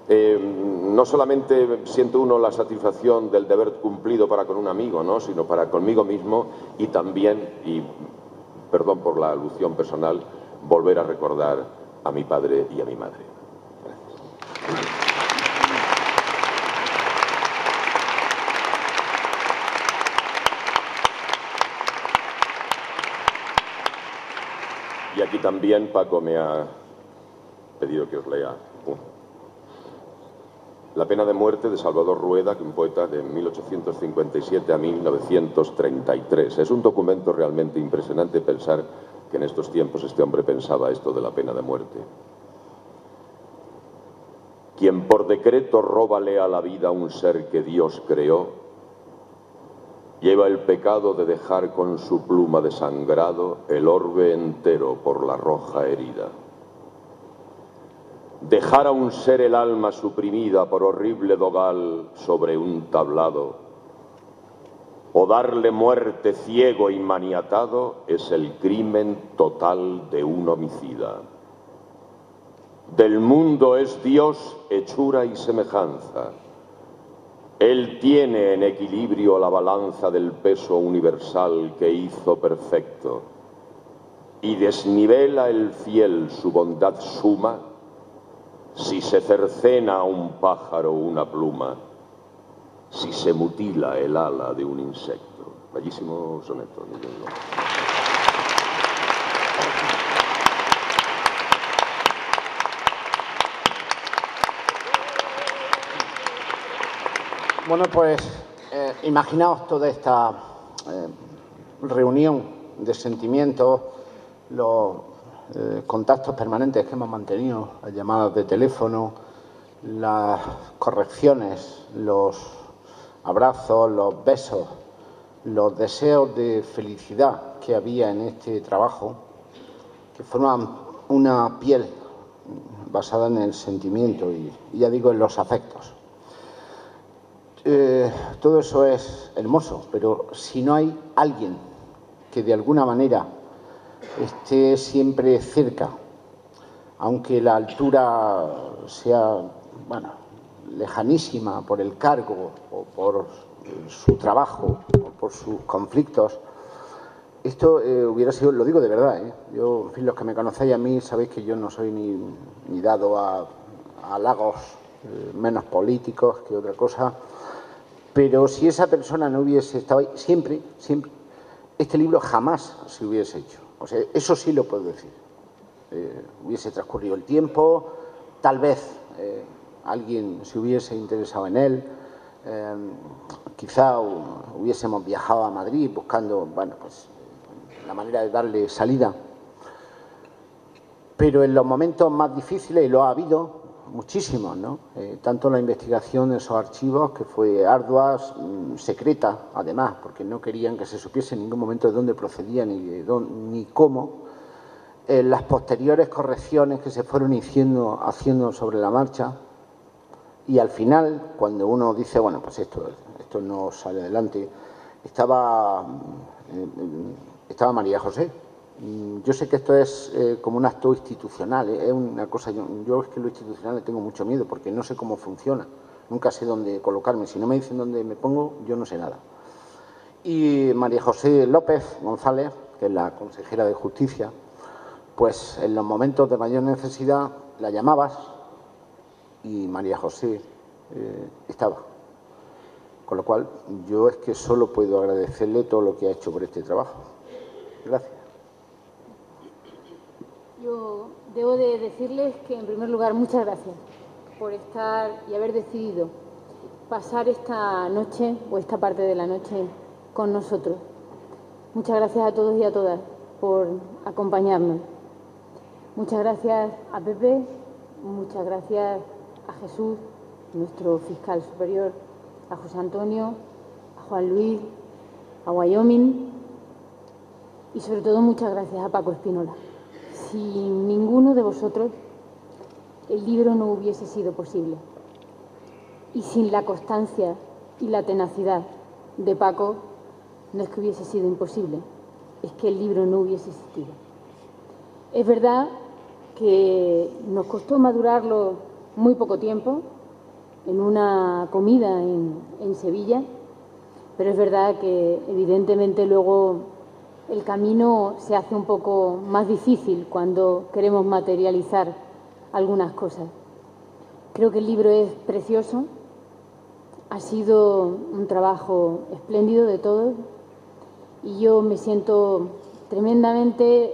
F: no solamente siente uno la satisfacción del deber cumplido para con un amigo, ¿no? Sino para conmigo mismo y también, y perdón por la alusión personal, volver a recordar a mi padre y a mi madre. Gracias. Y aquí también Paco me ha pedido que os lea La pena de muerte de Salvador Rueda, que es un poeta de 1857 a 1933. Es un documento realmente impresionante pensar que en estos tiempos este hombre pensaba esto de la pena de muerte. Quien por decreto róbale a la vida un ser que Dios creó, lleva el pecado de dejar con su pluma desangrado el orbe entero por la roja herida. Dejar a un ser el alma suprimida por horrible dogal sobre un tablado, o darle muerte ciego y maniatado, es el crimen total de un homicida. Del mundo es Dios hechura y semejanza. Él tiene en equilibrio la balanza del peso universal que hizo perfecto y desnivela el fiel su bondad suma si se cercena a un pájaro una pluma, si se mutila el ala de un insecto. Bellísimo soneto.
A: Bueno, pues imaginaos toda esta reunión de sentimientos, los contactos permanentes que hemos mantenido, las llamadas de teléfono, las correcciones, los abrazos, los besos, los deseos de felicidad que había en este trabajo que forman una piel basada en el sentimiento y ya digo, en los afectos. Todo eso es hermoso, pero si no hay alguien que de alguna manera esté siempre cerca, aunque la altura sea, bueno, lejanísima por el cargo o por su trabajo o por sus conflictos, esto hubiera sido, lo digo de verdad, yo, en fin, los que me conocéis a mí sabéis que yo no soy ni dado a halagos menos políticos que otra cosa, pero si esa persona no hubiese estado ahí, siempre, este libro jamás se hubiese hecho. O sea, eso sí lo puedo decir. Hubiese transcurrido el tiempo, tal vez alguien se hubiese interesado en él, quizá hubiésemos viajado a Madrid buscando, bueno, pues la manera de darle salida. Pero en los momentos más difíciles, y lo ha habido muchísimos, ¿no? Tanto la investigación de esos archivos, que fue ardua, secreta, además, porque no querían que se supiese en ningún momento de dónde procedía ni cómo, las posteriores correcciones que se fueron haciendo sobre la marcha, y al final, cuando uno dice, bueno, pues esto no sale adelante, estaba María José. Yo sé que esto es como un acto institucional, es una cosa, yo es que lo institucional le tengo mucho miedo porque no sé cómo funciona, nunca sé dónde colocarme, si no me dicen dónde me pongo, yo no sé nada. Y María José López González, que es la consejera de Justicia, pues en los momentos de mayor necesidad la llamabas y María José estaba. Con lo cual, yo es que solo puedo agradecerle todo lo que ha hecho por este trabajo. Gracias.
G: Yo debo de decirles que, en primer lugar, muchas gracias por estar y haber decidido pasar esta noche o esta parte de la noche con nosotros. Muchas gracias a todos y a todas por acompañarnos. Muchas gracias a Pepe, muchas gracias a Jesús, nuestro fiscal superior, a José Antonio, a Juan Luis, a Wyoming y sobre todo muchas gracias a Paco Espínola. Sin ninguno de vosotros el libro no hubiese sido posible. Y sin la constancia y la tenacidad de Paco no es que hubiese sido imposible, es que el libro no hubiese existido. Es verdad que nos costó madurarlo muy poco tiempo, en una comida en Sevilla, pero es verdad que evidentemente luego el camino se hace un poco más difícil cuando queremos materializar algunas cosas. Creo que el libro es precioso, ha sido un trabajo espléndido de todos y yo me siento tremendamente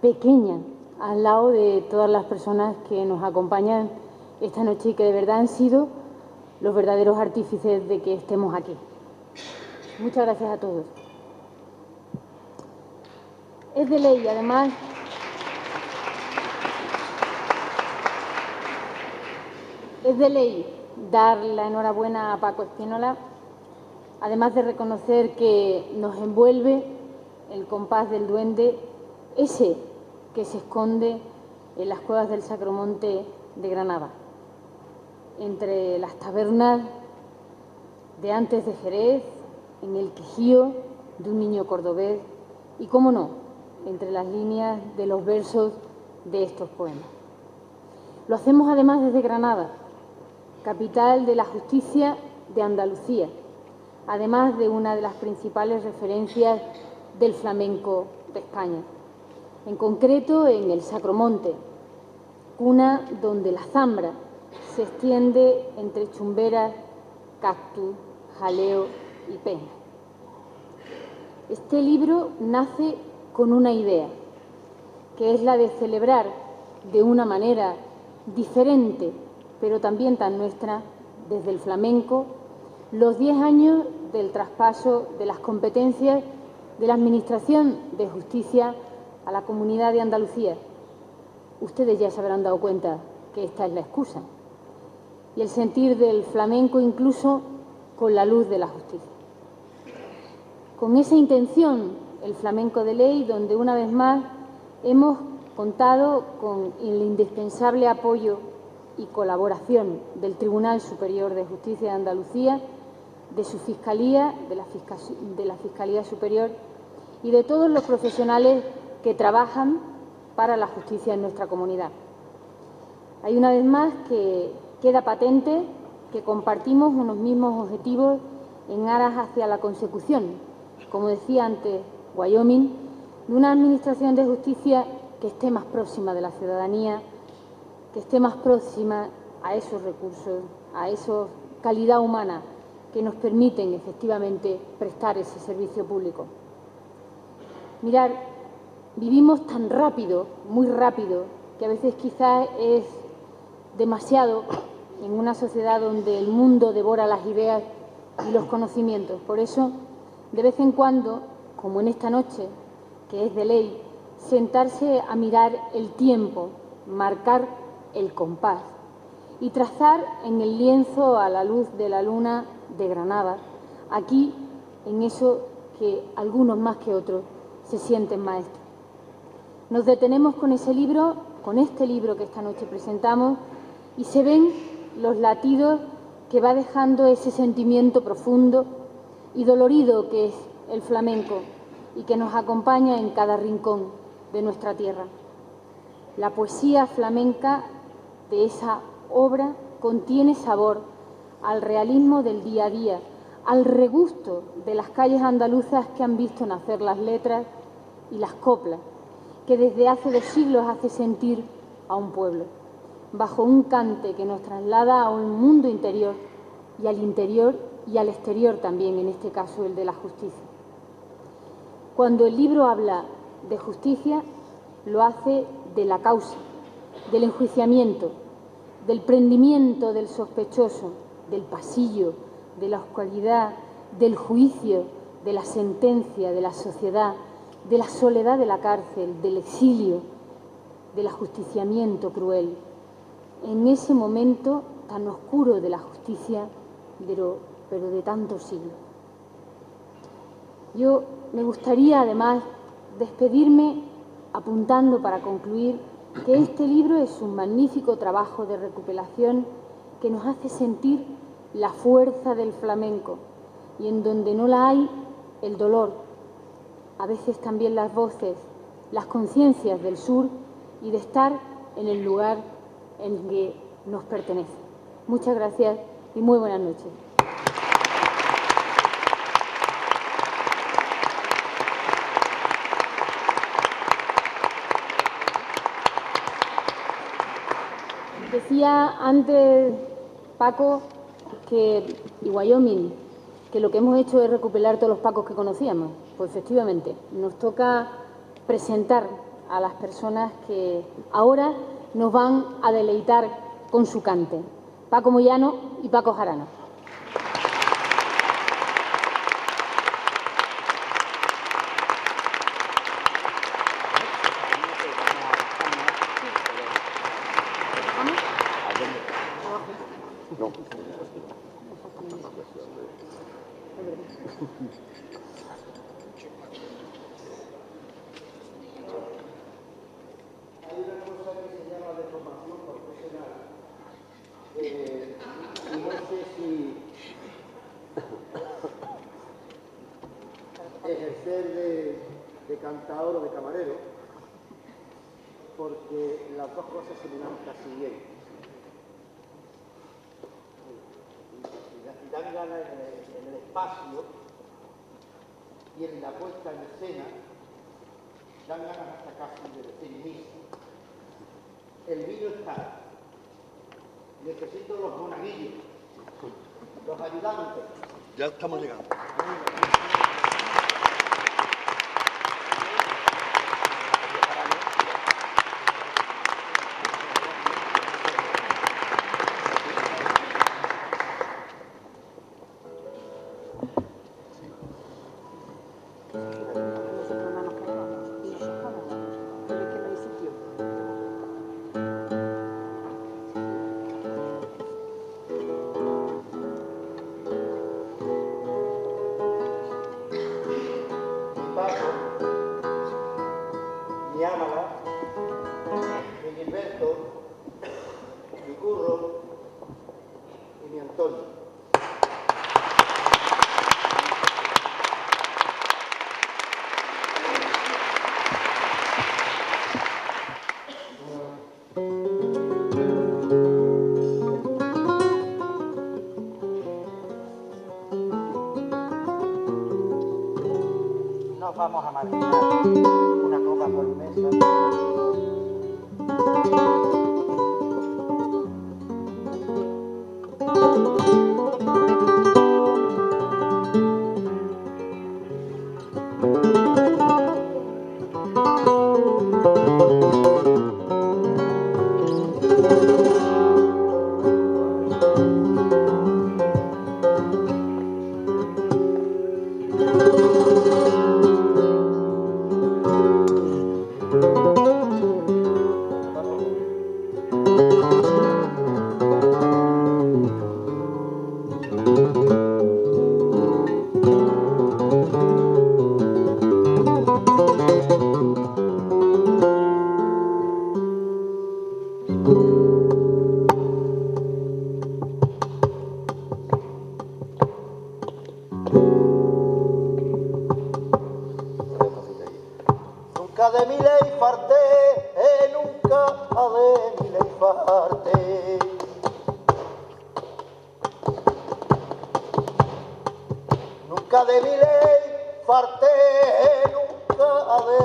G: pequeña al lado de todas las personas que nos acompañan esta noche y que de verdad han sido los verdaderos artífices de que estemos aquí. Muchas gracias a todos. Es de ley, además, dar la enhorabuena a Paco Espínola, además de reconocer que nos envuelve el compás del duende, ese que se esconde en las cuevas del Sacromonte de Granada, entre las tabernas de antes de Jerez, en el quejío de un niño cordobés y, cómo no, entre las líneas de los versos de estos poemas. Lo hacemos además desde Granada, capital de la justicia de Andalucía, además de una de las principales referencias del flamenco de España, en concreto en el Sacromonte, cuna donde la zambra se extiende entre chumberas, cactus, jaleo y peña. Este libro nace con una idea, que es la de celebrar de una manera diferente, pero también tan nuestra, desde el flamenco, los 10 años del traspaso de las competencias de la Administración de Justicia a la Comunidad de Andalucía. Ustedes ya se habrán dado cuenta que esta es la excusa. Y el sentir del flamenco incluso con la luz de la justicia. Con esa intención, el Flamenco de Ley, donde una vez más hemos contado con el indispensable apoyo y colaboración del Tribunal Superior de Justicia de Andalucía, de su Fiscalía, de la Fiscalía Superior y de todos los profesionales que trabajan para la justicia en nuestra comunidad. Hay una vez más que queda patente que compartimos unos mismos objetivos en aras hacia la consecución, como decía antes Wyoming, de una administración de justicia que esté más próxima de la ciudadanía, que esté más próxima a esos recursos, a esa calidad humana que nos permiten efectivamente prestar ese servicio público. Mirad, vivimos tan rápido, muy rápido, que a veces quizás es demasiado en una sociedad donde el mundo devora las ideas y los conocimientos. Por eso, de vez en cuando, como en esta noche, que es de ley, sentarse a mirar el tiempo, marcar el compás y trazar en el lienzo a la luz de la luna de Granada, aquí en eso que algunos más que otros se sienten maestros. Nos detenemos con ese libro, con este libro que esta noche presentamos, y se ven los latidos que va dejando ese sentimiento profundo y dolorido que es el flamenco y que nos acompaña en cada rincón de nuestra tierra. La poesía flamenca de esa obra contiene sabor al realismo del día a día, al regusto de las calles andaluzas que han visto nacer las letras y las coplas, que desde hace 2 siglos hace sentir a un pueblo, bajo un cante que nos traslada a un mundo interior y al exterior también, en este caso el de la justicia. Cuando el libro habla de justicia, lo hace de la causa, del enjuiciamiento, del prendimiento del sospechoso, del pasillo, de la oscuridad, del juicio, de la sentencia, de la sociedad, de la soledad de la cárcel, del exilio, del ajusticiamiento cruel. En ese momento tan oscuro de la justicia, pero de tantos siglos. Yo me gustaría, además, despedirme apuntando para concluir que este libro es un magnífico trabajo de recuperación que nos hace sentir la fuerza del flamenco y en donde no la hay, el dolor, a veces también las voces, las conciencias del sur y de estar en el lugar en que nos pertenece. Muchas gracias y muy buenas noches. Decía antes Paco y Wyoming que lo que hemos hecho es recuperar todos los Pacos que conocíamos. Pues efectivamente, nos toca presentar a las personas que ahora nos van a deleitar con su cante. Paco Moyano y Paco Jarana.
A: No sé si ejercer de cantador o de camarero, porque las dos cosas se me dan casi bien. Y dan ganas en el espacio y en la puesta en escena, dan ganas hasta casi de decir misa. El vino está. Necesito los monaguillos, los ayudantes.
H: Ya estamos llegando. nos vamos a marginar una copa por mesa. Nunca de mi ley farté, nunca de mi ley farté. Nunca de mi ley farté, nunca de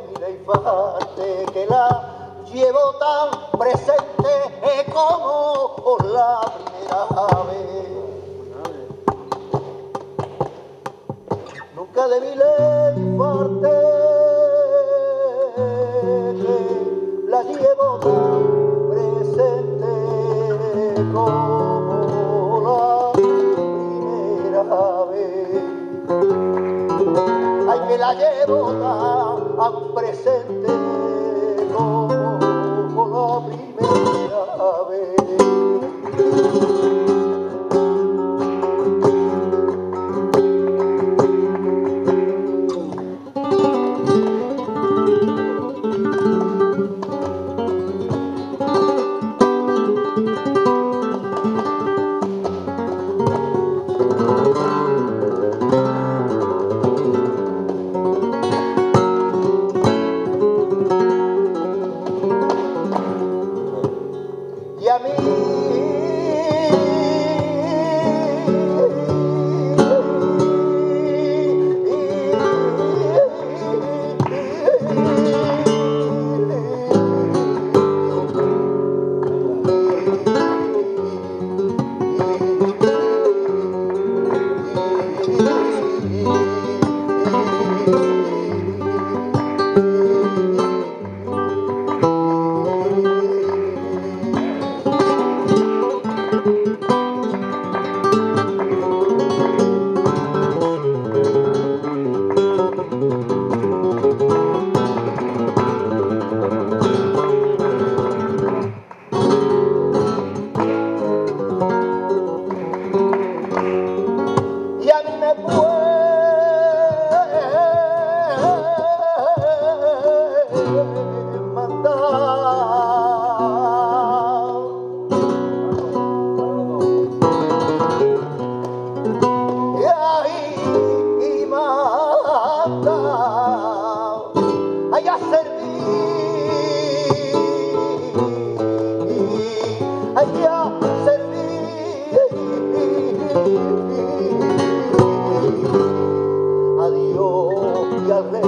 H: mi ley farté, que la llevo tan presente como la primera vez. Nunca de mi ley farté, la llevo tan presente como la primera vez. Ay, que la llevo tan presente como la primera vez. Y a mí me puede mandar y manda a servir, a servir a Dios y al Rey.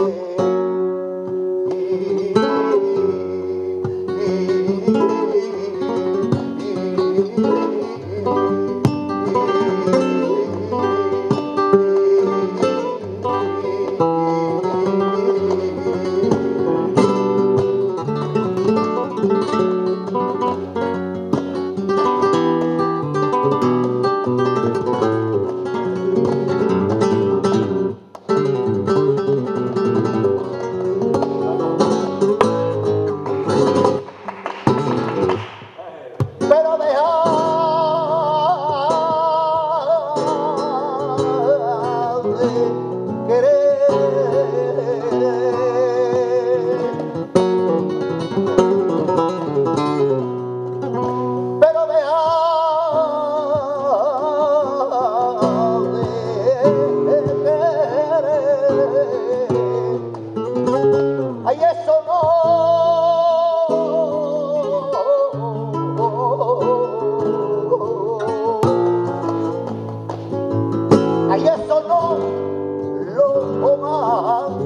H: Pero deja de querer, pero deja de querer. Ay, eso no. Ay, eso no lo manda.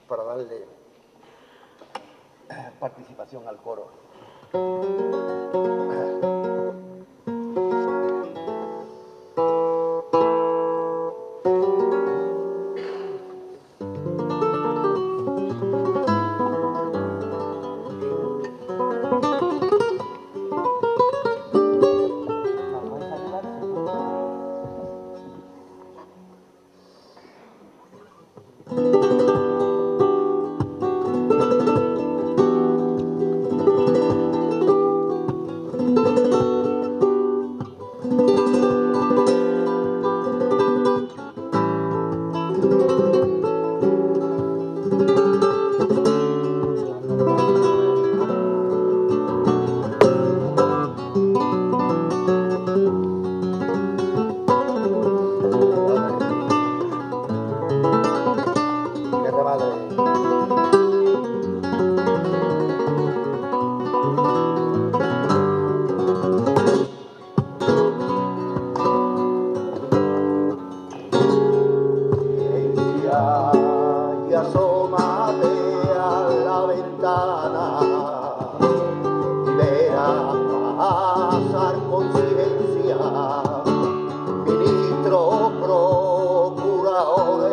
H: Para darle participación al coro. mira y asómate a la ventana y verás pasar conciencia, ministros, procuradores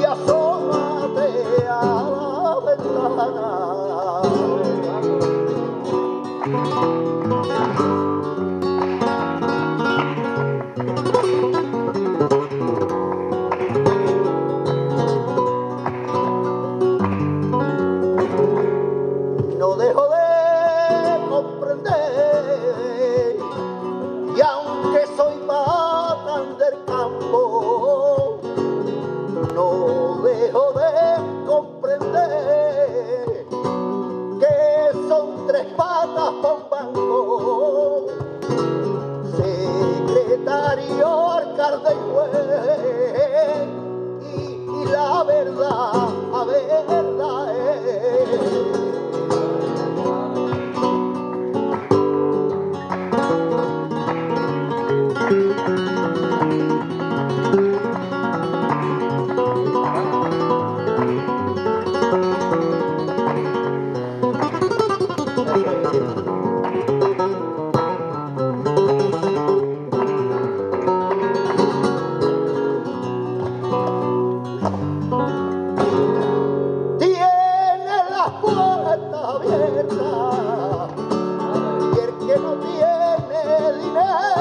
H: y asómate a la ventana. No dejo de comprender, y aunque soy patán del campo, no dejo de comprender que son tres patas para un banco, secretario, alcalde y juez, y la verdad, la verdad es. Tiene las puertas abiertas y el que no tiene dinero